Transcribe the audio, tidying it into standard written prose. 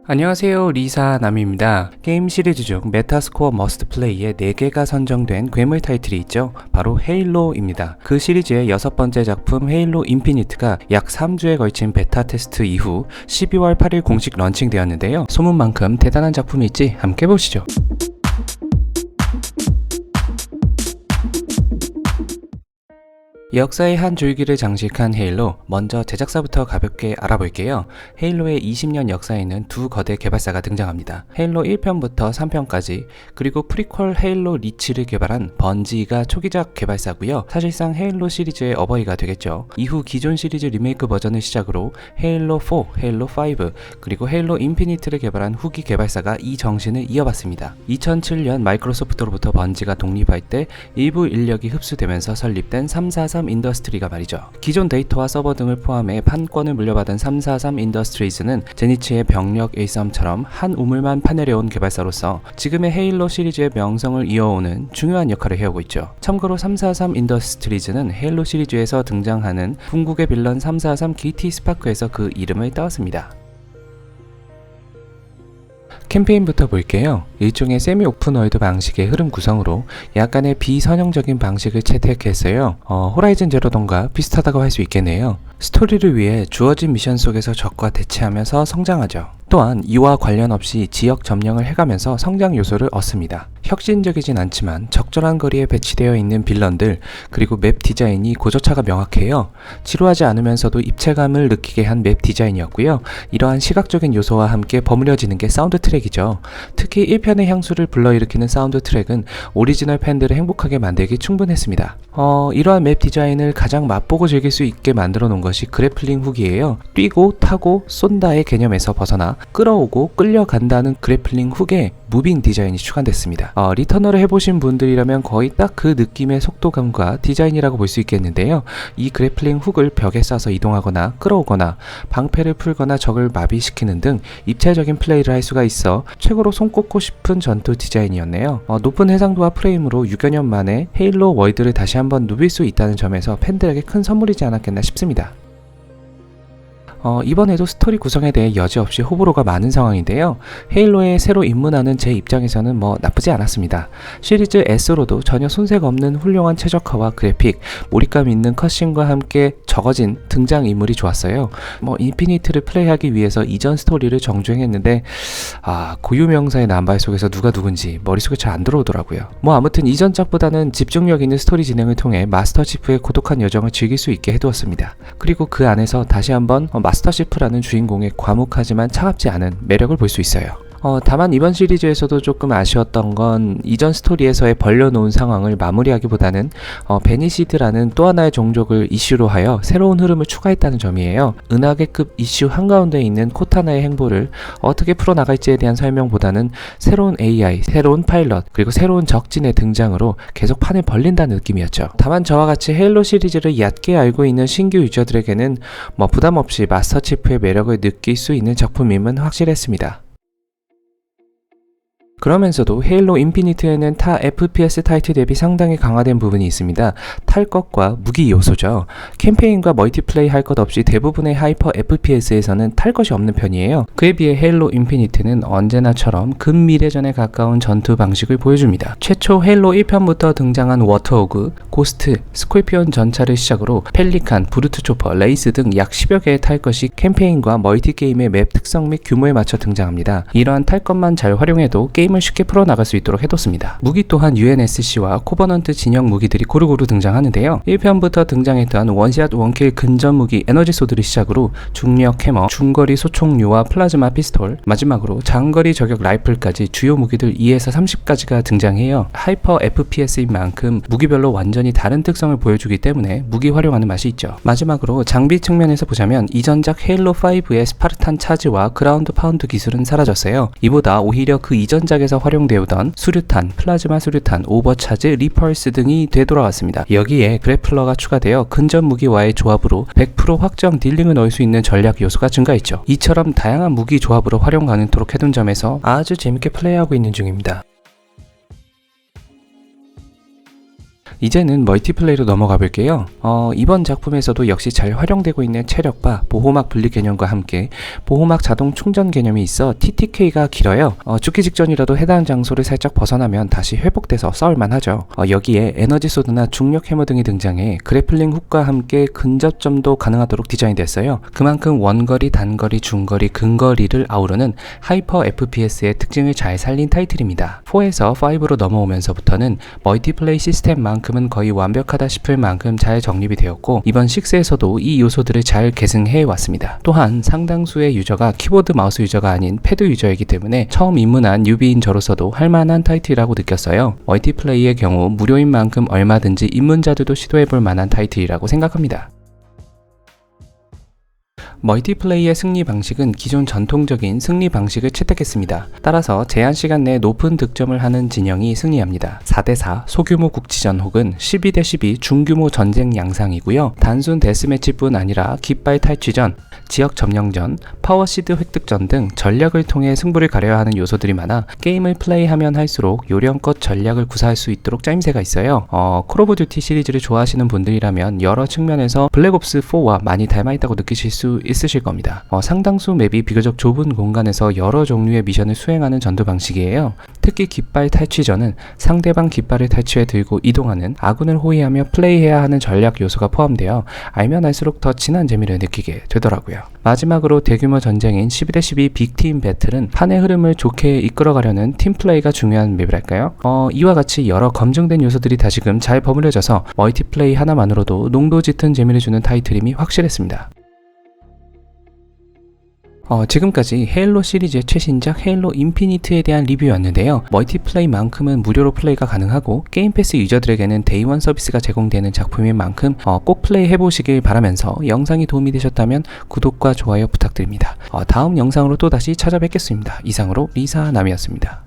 안녕하세요, 리사남입니다. 게임 시리즈 중 메타스코어 머스트 플레이에 4개가 선정된 괴물 타이틀이 있죠. 바로 헤일로입니다. 그 시리즈의 6번째 작품 헤일로 인피니트가 약 3주에 걸친 베타 테스트 이후 12월 8일 공식 런칭되었는데요. 소문만큼 대단한 작품일지 함께 보시죠. 역사의 한 줄기를 장식한 헤일로, 먼저 제작사부터 가볍게 알아볼게요. 헤일로의 20년 역사에는 두 거대 개발사가 등장합니다. 헤일로 1편부터 3편까지, 그리고 프리퀄 헤일로 리치를 개발한 번지가 초기작 개발사고요. 사실상 헤일로 시리즈의 어버이가 되겠죠. 이후 기존 시리즈 리메이크 버전을 시작으로 헤일로 4, 헤일로 5, 그리고 헤일로 인피니트를 개발한 후기 개발사가 이 정신을 이어봤습니다. 2007년 마이크로소프트로부터 번지가 독립할 때 일부 인력이 흡수되면서 설립된 343 인더스트리가 말이죠. 기존 데이터와 서버 등을 포함해 판권을 물려받은 343 인더스트리즈는 제니치의 병력 13처럼 한 우물만 파내려온 개발사로서 지금의 헤일로 시리즈의 명성을 이어오는 중요한 역할을 해오고 있죠. 참고로 343 인더스트리즈는 헤일로 시리즈에서 등장하는 궁극의 빌런 343 GT 스파크에서 그 이름을 따왔습니다. 캠페인부터 볼게요. 일종의 세미 오픈월드 방식의 흐름 구성으로 약간의 비선형적인 방식을 채택했어요. 호라이즌 제로던과 비슷하다고 할 수 있겠네요. 스토리를 위해 주어진 미션 속에서 적과 대치하면서 성장하죠. 또한 이와 관련 없이 지역 점령을 해가면서 성장 요소를 얻습니다. 혁신적이진 않지만 적절한 거리에 배치되어 있는 빌런들, 그리고 맵 디자인이 고조차가 명확해요. 지루하지 않으면서도 입체감을 느끼게 한 맵 디자인이었고요. 이러한 시각적인 요소와 함께 버무려지는 게 사운드 트랙이죠. 특히 1편의 향수를 불러일으키는 사운드 트랙은 오리지널 팬들을 행복하게 만들기 충분했습니다. 이러한 맵 디자인을 가장 맛보고 즐길 수 있게 만들어 놓은 것이 그래플링 훅이에요. 뛰고 타고 쏜다의 개념에서 벗어나 끌어오고 끌려간다는 그래플링 훅에 무빙 디자인이 추가됐습니다. 리터너를 해보신 분들이라면 거의 딱 그 느낌의 속도감과 디자인이라고 볼 수 있겠는데요. 이 그래플링 훅을 벽에 쏴서 이동하거나 끌어오거나 방패를 풀거나 적을 마비시키는 등 입체적인 플레이를 할 수가 있어 최고로 손꼽고 싶은 전투 디자인이었네요. 높은 해상도와 프레임으로 6여 년 만에 헤일로 월드를 다시 한번 누빌 수 있다는 점에서 팬들에게 큰 선물이지 않았겠나 싶습니다. 이번에도 스토리 구성에 대해 여지없이 호불호가 많은 상황인데요. 헤일로에 새로 입문하는 제 입장에서는 나쁘지 않았습니다. 시리즈 S로도 전혀 손색 없는 훌륭한 최적화와 그래픽, 몰입감 있는 컷신과 함께 적어진 등장인물이 좋았어요. 인피니트를 플레이하기 위해서 이전 스토리를 정주행했는데 고유명사의 남발 속에서 누가 누군지 머릿속에 잘 안 들어오더라고요. 아무튼 이전 작보다는 집중력 있는 스토리 진행을 통해 마스터 치프의 고독한 여정을 즐길 수 있게 해두었습니다. 그리고 그 안에서 다시 한번 마스터 치프라는 주인공의 과묵하지만 차갑지 않은 매력을 볼 수 있어요. 다만 이번 시리즈에서도 조금 아쉬웠던 건 이전 스토리에서의 벌려놓은 상황을 마무리하기보다는 베니시드라는 또 하나의 종족을 이슈로 하여 새로운 흐름을 추가했다는 점이에요. 은하계급 이슈 한가운데 있는 코타나의 행보를 어떻게 풀어나갈지에 대한 설명보다는 새로운 AI, 새로운 파일럿, 그리고 새로운 적진의 등장으로 계속 판을 벌린다는 느낌이었죠. 다만 저와 같이 헤일로 시리즈를 얕게 알고 있는 신규 유저들에게는 부담 없이 마스터 치프의 매력을 느낄 수 있는 작품임은 확실했습니다. 그러면서도 헤일로 인피니트에는 타 FPS 타이틀 대비 상당히 강화된 부분이 있습니다. 탈 것과 무기 요소죠. 캠페인과 멀티플레이 할 것 없이 대부분의 하이퍼 FPS에서는 탈 것이 없는 편이에요. 그에 비해 헤일로 인피니트는 언제나처럼 근미래전에 가까운 전투 방식을 보여줍니다. 최초 헤일로 1편부터 등장한 워터호그, 고스트, 스콜피온 전차를 시작으로 펠리칸, 브루트 초퍼, 레이스 등 약 10여 개의 탈 것이 캠페인과 멀티게임의 맵 특성 및 규모에 맞춰 등장합니다. 이러한 탈 것만 잘 활용해도 게임을 쉽게 풀어나갈 수 있도록 해뒀습니다. 무기 또한 UNSC와 코버넌트 진영 무기들이 고루고루 등장하는데요. 1편부터 등장했던 원샷 원킬 근접 무기 에너지 소드를 시작으로 중력 해머, 중거리 소총류와 플라즈마 피스톨, 마지막으로 장거리 저격 라이플까지 주요 무기들 2에서 30가지가 등장해요. 하이퍼 FPS인 만큼 무기별로 완전히 다른 특성을 보여주기 때문에 무기 활용하는 맛이 있죠. 마지막으로 장비 측면에서 보자면 이전작 헤일로5의 스파르탄 차지와 그라운드 파운드 기술은 사라졌어요. 이보다 오히려 그 이전작에서 활용되었던 수류탄, 플라즈마 수류탄, 오버차지, 리펄스 등이 되돌아왔습니다. 여기에 그래플러가 추가되어 근접 무기와의 조합으로 100% 확정 딜링을 넣을 수 있는 전략 요소가 증가했죠. 이처럼 다양한 무기 조합으로 활용 가능토록 해둔 점에서 아주 재밌게 플레이하고 있는 중입니다. 이제는 멀티플레이로 넘어가 볼게요. 이번 작품에서도 역시 잘 활용되고 있는 체력바, 보호막 분리 개념과 함께 보호막 자동 충전 개념이 있어 TTK가 길어요. 죽기 직전이라도 해당 장소를 살짝 벗어나면 다시 회복돼서 싸울만 하죠. 여기에 에너지 소드나 중력 해머 등이 등장해 그래플링 훅과 함께 근접점도 가능하도록 디자인됐어요. 그만큼 원거리, 단거리, 중거리, 근거리를 아우르는 하이퍼 FPS의 특징을 잘 살린 타이틀입니다. 4에서 5로 넘어오면서부터는 멀티플레이 시스템만큼은 거의 완벽하다 싶을 만큼 잘 정립이 되었고, 이번 6에서도 이 요소들을 잘 계승해 왔습니다. 또한 상당수의 유저가 키보드 마우스 유저가 아닌 패드 유저이기 때문에 처음 입문한 뉴비인 저로서도 할만한 타이틀이라고 느꼈어요. 멀티플레이의 경우 무료인 만큼 얼마든지 입문자들도 시도해볼 만한 타이틀이라고 생각합니다. 멀티플레이의 승리 방식은 기존 전통적인 승리 방식을 채택했습니다. 따라서 제한 시간 내에 높은 득점을 하는 진영이 승리합니다. 4대4 소규모 국지전 혹은 12대12 중규모 전쟁 양상이고요. 단순 데스매치뿐 아니라 깃발 탈취전, 지역 점령전, 파워시드 획득전 등 전략을 통해 승부를 가려야 하는 요소들이 많아 게임을 플레이하면 할수록 요령껏 전략을 구사할 수 있도록 짜임새가 있어요. 콜 오브 듀티 시리즈를 좋아하시는 분들이라면 여러 측면에서 블랙옵스 4와 많이 닮아있다고 느끼실 수 있으실 겁니다. 상당수 맵이 비교적 좁은 공간에서 여러 종류의 미션을 수행하는 전투 방식이에요. 특히 깃발 탈취전은 상대방 깃발을 탈취해 들고 이동하는, 아군을 호위하며 플레이해야 하는 전략 요소가 포함되어 알면 알수록 더 진한 재미를 느끼게 되더라고요. 마지막으로 대규모 전쟁인 12대12 빅팀 배틀은 판의 흐름을 좋게 이끌어가려는 팀플레이가 중요한 맵이랄까요? 이와 같이 여러 검증된 요소들이 다시금 잘 버무려져서 멀티플레이 하나만으로도 농도 짙은 재미를 주는 타이틀임이 확실했습니다. 지금까지 헤일로 시리즈의 최신작 헤일로 인피니트에 대한 리뷰였는데요. 멀티플레이만큼은 무료로 플레이가 가능하고 게임 패스 유저들에게는 데이원 서비스가 제공되는 작품인 만큼 꼭 플레이 해보시길 바라면서 영상이 도움이 되셨다면 구독과 좋아요 부탁드립니다. 다음 영상으로 또 다시 찾아뵙겠습니다. 이상으로 리사남이었습니다.